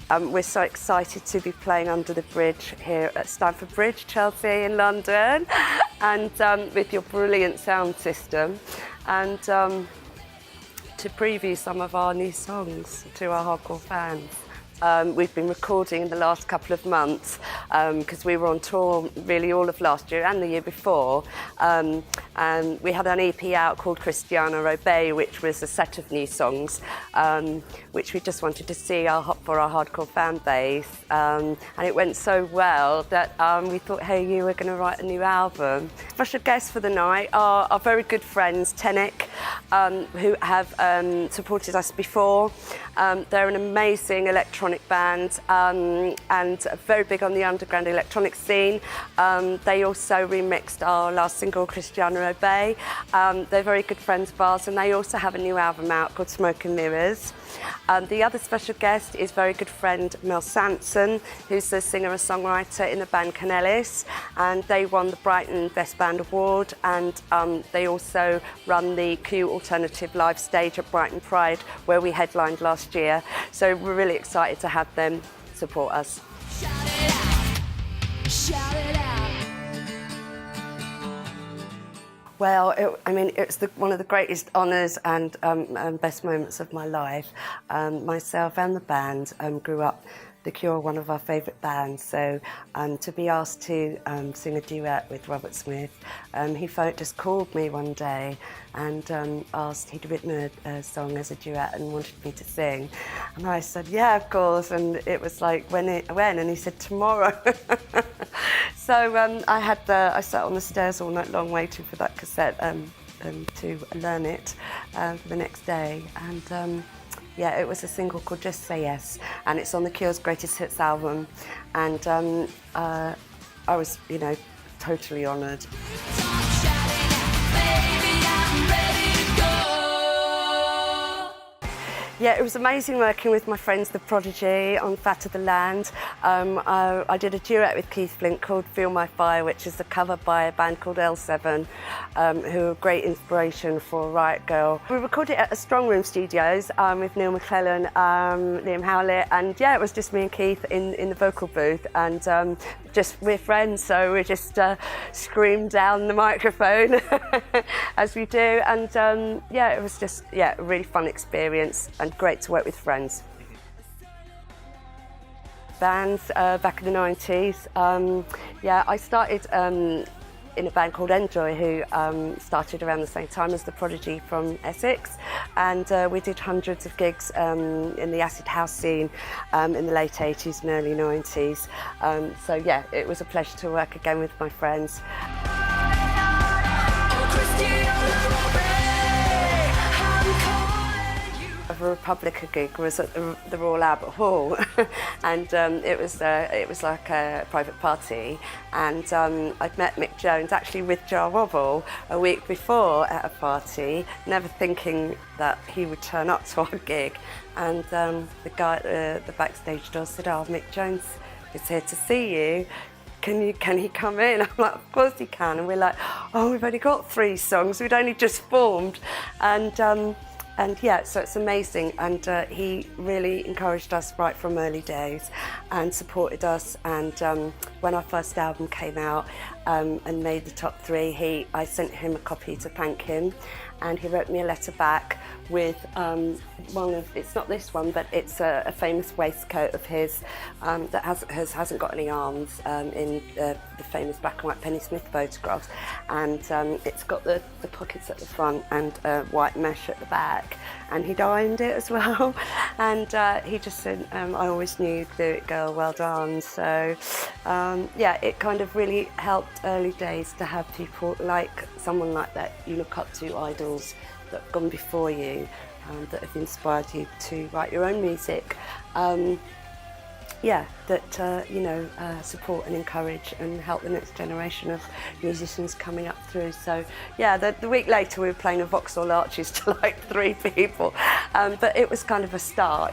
We're so excited to be playing under the bridge here at Stamford Bridge, Chelsea in London, and with your brilliant sound system, and to preview some of our new songs to our hardcore fans. We've been recording in the last couple of months because we were on tour really all of last year and the year before, and we had an EP out called Christiana Obey, which was a set of new songs which we just wanted to see for our hardcore fan base, and it went so well that we thought, hey, you were going to write a new album. Special guests for the night are our very good friends Tenek, who have supported us before. They're an amazing electronic band and very big on the underground electronic scene. They also remixed our last single, Christiana Obey. They're very good friends of ours, and they also have a new album out called Smoke and Mirrors. The other special guest is very good friend Mel Sampson, who's the singer and songwriter in the band Canellis, and they won the Brighton Best Band Award, and they also run the Cure Alternative live stage at Brighton Pride, where we headlined last year. So we're really excited to have them support us. Shout it out. Shout it out. Well, it's one of the greatest honours and best moments of my life. Myself and the band grew up. The Cure are one of our favourite bands, so to be asked to sing a duet with Robert Smith, he just called me one day and asked, he'd written a song as a duet and wanted me to sing, and I said, yeah, of course, and it was like, when? And he said, tomorrow. So I sat on the stairs all night long waiting for that cassette to learn it for the next day, and yeah, it was a single called Just Say Yes, and it's on the Cure's Greatest Hits album, and I was, totally honoured. Yeah, it was amazing working with my friends The Prodigy on Fat of the Land. I did a duet with Keith Flint called Feel My Fire, which is a cover by a band called L7, who are a great inspiration for Riot Girl. We recorded it at Strong Room Studios with Neil McClellan, Liam Howlett, and yeah, it was just me and Keith in the vocal booth, and we're friends, so we just screamed down the microphone as we do, and yeah, it was just a really fun experience and great to work with friends. Bands back in the 90s, I started in a band called Enjoy, who started around the same time as The Prodigy from Essex, and we did hundreds of gigs in the acid house scene in the late 80s and early 90s. So yeah, it was a pleasure to work again with my friends. The Republica gig was at the Royal Albert Hall, and it was like a private party, and I'd met Mick Jones actually with Jar Wobble a week before at a party, never thinking that he would turn up to our gig, and the guy at the backstage door said, "Oh, Mick Jones is here to see you. Can he come in?" I'm like, "Of course he can." And we're like, "Oh, we've only got 3 songs. We'd only just formed," and yeah, so it's amazing, and he really encouraged us right from early days and supported us, and when our first album came out and made the top 3, I sent him a copy to thank him, and he wrote me a letter back with it's not this one, but it's a famous waistcoat of his that hasn't got any arms, in the famous black and white Penny Smith photographs, and it's got the pockets at the front and white mesh at the back, and he'd ironed it as well, and he just said, "I always knew you'd do it, girl, well done." So yeah, it kind of really helped early days to have people like someone like that you look up to, idols that have gone before you, that have inspired you to write your own music. Support and encourage and help the next generation of musicians coming up through. So yeah, the week later we were playing a Vauxhall Arches to like 3 people, but it was kind of a start.